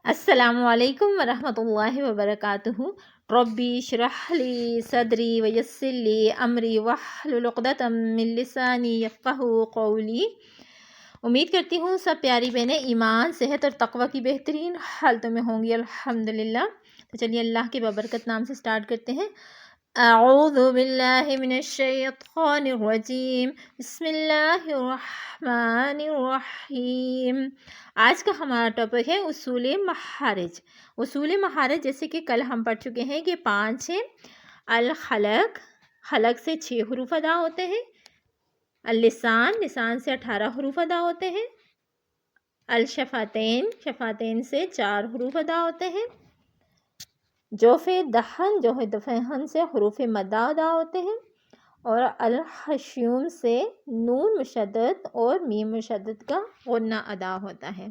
السلام علیکم ورحمۃ اللہ وبرکاتہ۔ ربی اشرح لی صدری ویسر لی امری واحلل عقدۃ من لسانی یفقہوا قولی۔ امید کرتی ہوں سب پیاری بہنیں ایمان، صحت اور تقوی کی بہترین حالتوں میں ہوں گی الحمدللہ۔ تو چلیے اللہ کے بابرکت نام سے سٹارٹ کرتے ہیں۔ اعوذ باللہ من الشیطان الرجیم، بسم اللہ الرحمن الرحیم۔ آج کا ہمارا ٹاپک ہے اصول مخارج۔ اصول مخارج جیسے کہ کل ہم پڑھ چکے ہیں کہ 5 ہیں۔ الخلق، خلق سے 6 حروف ادا ہوتے ہیں۔ اللسان، لسان سے 18 حروف ادا ہوتے ہیں۔ الشفتین، شفتین سے 4 حروف ادا ہوتے ہیں۔ جوف دہن، جوف دہن سے حروف مدہ ادا ہوتے ہیں۔ اور الخشیوم سے نون مشدد اور میم مشدد کا غنہ ادا ہوتا ہے۔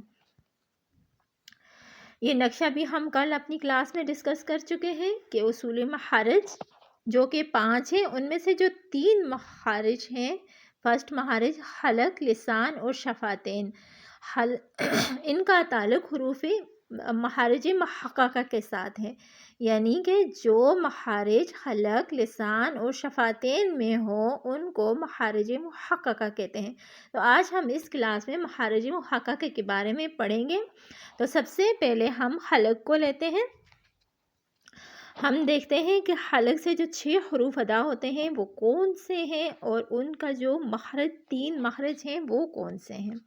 یہ نقشہ بھی ہم کل اپنی کلاس میں ڈسکس کر چکے ہیں کہ اصول مخارج جو کہ 5 ہیں، ان میں سے جو 3 مخارج ہیں، فرسٹ مخارج حلق، لسان اور شفتین، ان کا تعلق حروف مخارج محققہ کے ساتھ ہے، یعنی کہ جو مخارج حلق، لسان اور شفتین میں ہو ان کو مخارج محققہ کہتے ہیں۔ تو آج ہم اس کلاس میں مخارج محققہ کے بارے میں پڑھیں گے۔ تو سب سے پہلے ہم حلق کو لیتے ہیں۔ ہم دیکھتے ہیں کہ حلق سے جو 6 حروف ادا ہوتے ہیں وہ کون سے ہیں اور ان کا جو مخرج 3 مخرج ہیں وہ کون سے ہیں۔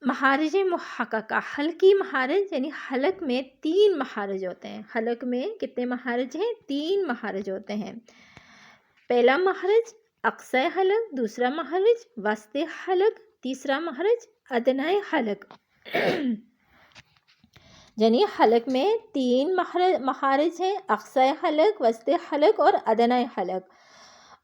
مخارج محققہ، حلقی مخارج یعنی حلق میں 3 مخارج ہوتے ہیں۔ حلق میں کتنے مخارج ہیں؟ 3 مخارج ہوتے ہیں۔ پہلا مخرج اقصی حلق، دوسرا مخرج وسط حلق، تیسرا مخرج ادنی حلق۔ یعنی حلق میں 3 مخارج ہیں، اقصی حلق، وسط حلق اور ادنی حلق۔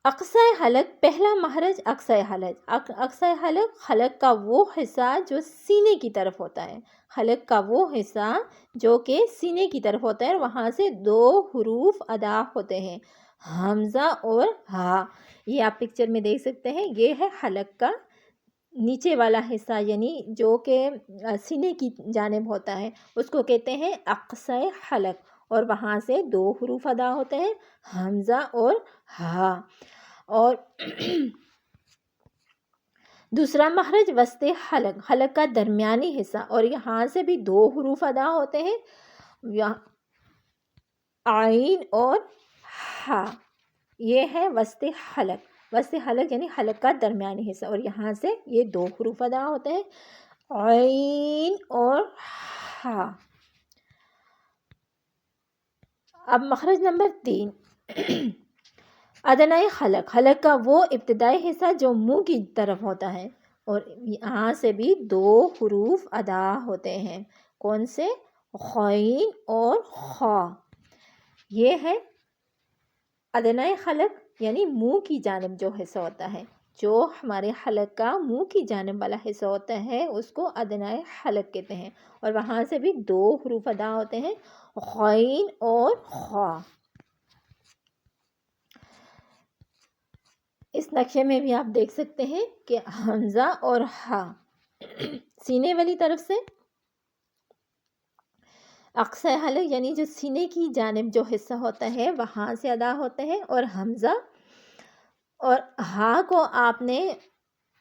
اقصی حلق، پہلا مخرج اقصی حلق۔ اقصی حلق حلق کا وہ حصہ جو سینے کی طرف ہوتا ہے، حلق کا وہ حصہ جو کہ سینے کی طرف ہوتا ہے، وہاں سے 2 حروف ادا ہوتے ہیں، حمزہ اور ہا۔ یہ آپ پکچر میں دیکھ سکتے ہیں، یہ ہے حلق کا نیچے والا حصہ، یعنی جو کہ سینے کی جانب ہوتا ہے، اس کو کہتے ہیں اقصی حلق، اور وہاں سے 2 حروف ادا ہوتے ہیں، حمزہ اور ہا۔ اور دوسرا مخرج وسط حلق، حلق کا درمیانی حصہ، اور یہاں سے بھی 2 حروف ادا ہوتے ہیں، عین اور ہا۔ یہ ہے وسط حلق۔ وسط حلق یعنی حلق کا درمیانی حصہ، اور یہاں سے یہ 2 حروف ادا ہوتے ہیں، عین اور ہا۔ اب مخرج نمبر 3، ادنی حلق، حلق کا وہ ابتدائی حصہ جو منہ کی طرف ہوتا ہے، اور یہاں سے بھی 2 حروف ادا ہوتے ہیں، کون سے؟ غین اور خا۔ یہ ہے ادنی حلق یعنی منہ کی جانب جو حصہ ہوتا ہے، جو ہمارے حلق کا منہ کی جانب والا حصہ ہوتا ہے اس کو ادنی حلق کہتے ہیں، اور وہاں سے بھی 2 حروف ادا ہوتے ہیں، غین اور خا۔ اس نقشے میں بھی آپ دیکھ سکتے ہیں کہ حمزہ اور ہا سینے والی طرف سے، اقصی حلق یعنی جو سینے کی جانب جو حصہ ہوتا ہے وہاں سے ادا ہوتے ہیں، اور حمزہ اور ہا کو آپ نے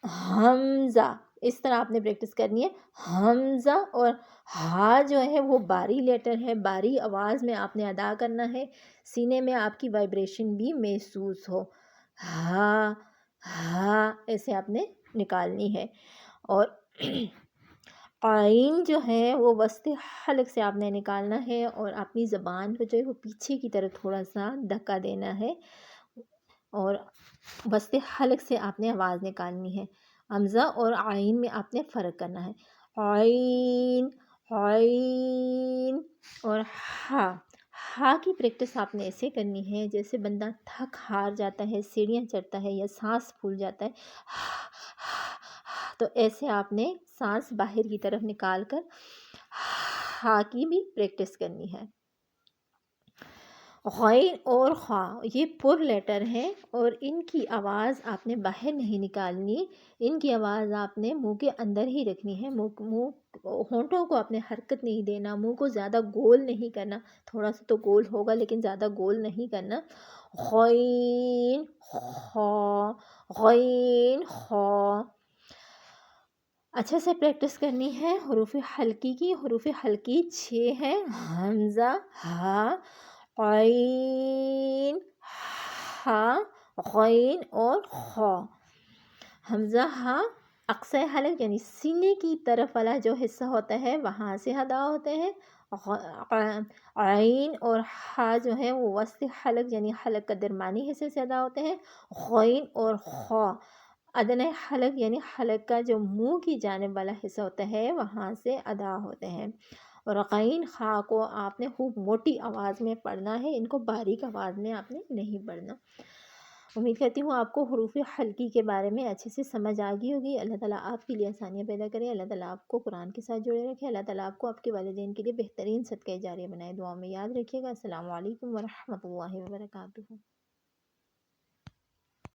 حمزہ اس طرح آپ نے پریکٹس کرنی ہے، حمزہ، اور ہا جو ہے وہ باری لیٹر ہے، باری آواز میں آپ نے ادا کرنا ہے، سینے میں آپ کی وائبریشن بھی محسوس ہو، ہا ہا ایسے آپ نے نکالنی ہے۔ اور عین جو ہے وہ وسط حلق سے آپ نے نکالنا ہے، اور اپنی زبان کو جو ہے وہ پیچھے کی طرف تھوڑا سا دھکا دینا ہے، اور وسط حلق سے آپ نے آواز نکالنی ہے۔ حمزہ اور عین میں آپ نے فرق کرنا ہے، عین عین اور ہا۔ ہا کی پریکٹس آپ نے ایسے کرنی ہے جیسے بندہ تھک ہار جاتا ہے، سیڑھیاں چڑھتا ہے یا سانس پھول جاتا ہے، تو ایسے آپ نے سانس باہر کی طرف نکال کر ہا کی بھی پریکٹس کرنی ہے۔ غین اور خا یہ پر لیٹر ہیں اور ان کی آواز آپ نے باہر نہیں نکالنی، ان کی آواز آپ نے منہ کے اندر ہی رکھنی ہے، ہونٹوں کو آپ نے حرکت نہیں دینا، منہ کو زیادہ گول نہیں کرنا، تھوڑا سا تو گول ہوگا لیکن زیادہ گول نہیں کرنا۔ غین خا، غین خا، اچھے سے پریکٹس کرنی ہے۔ حروف حلقی کی، حروف حلقی 6 ہیں، حمزہ، ہا، عین، ہا، غین اور خا۔ حمزہ ہا اقصی حلق یعنی سینے کی طرف والا جو حصہ ہوتا ہے وہاں سے ادا ہوتے ہیں۔ عین اور ہا جو ہے وہ وسط حلق یعنی حلق کا درمیانی حصے سے ادا ہوتے ہیں۔ غین اور خا ادنی حلق یعنی حلق کا جو منہ کی جانب والا حصہ ہوتا ہے وہاں سے ادا ہوتے ہیں۔ اور غین خا کو آپ نے خوب موٹی آواز میں پڑھنا ہے، ان کو باریک آواز میں آپ نے نہیں پڑھنا۔ امید کرتی ہوں آپ کو حروف حلقی کے بارے میں اچھے سے سمجھ آ گئی ہوگی۔ اللہ تعالیٰ آپ کے لیے آسانیاں پیدا کرے، اللہ تعالیٰ آپ کو قرآن کے ساتھ جوڑے رکھے، اللہ تعالیٰ آپ کو آپ کے والدین کے لیے بہترین صدقہ جاریہ بنائے۔ دعا میں یاد رکھیے گا۔ السلام علیکم ورحمۃ اللہ وبرکاتہ۔